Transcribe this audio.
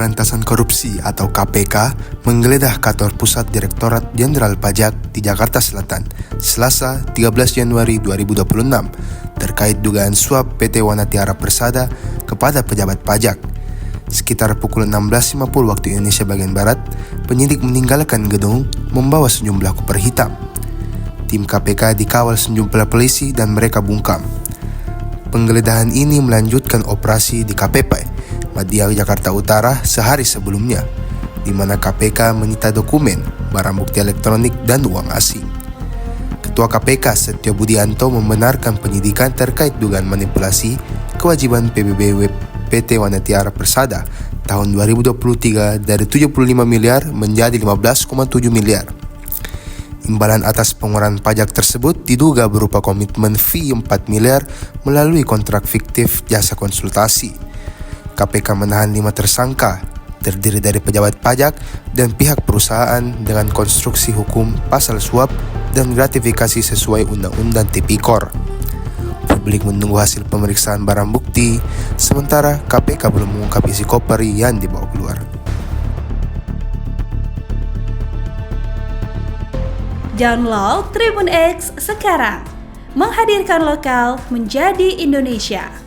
Pemberantasan Korupsi atau KPK menggeledah kantor pusat Direktorat Jenderal Pajak di Jakarta Selatan, Selasa 13 Januari 2026 terkait dugaan suap PT Wanatiara Persada kepada pejabat pajak. Sekitar pukul 16.50 waktu Indonesia bagian Barat, penyidik meninggalkan gedung membawa sejumlah koper hitam. Tim KPK dikawal sejumlah polisi dan mereka bungkam. Penggeledahan ini melanjutkan operasi di KPP Madia Jakarta Utara sehari sebelumnya, di mana KPK menyita dokumen, barang bukti elektronik, dan uang asing. Ketua KPK Setio Budianto membenarkan penyidikan terkait dugaan manipulasi kewajiban PBB PT Wanatiara Persada tahun 2023 dari 75 miliar menjadi 15,7 miliar. Imbalan atas pengeluaran pajak tersebut diduga berupa komitmen fee 4 miliar melalui kontrak fiktif jasa konsultasi. KPK menahan 5 tersangka, terdiri dari pejabat pajak dan pihak perusahaan dengan konstruksi hukum pasal suap dan gratifikasi sesuai Undang-Undang Tipikor. Publik menunggu hasil pemeriksaan barang bukti, sementara KPK belum mengungkap isi koper yang dibawa keluar. Download Tribun X sekarang, menghadirkan lokal menjadi Indonesia.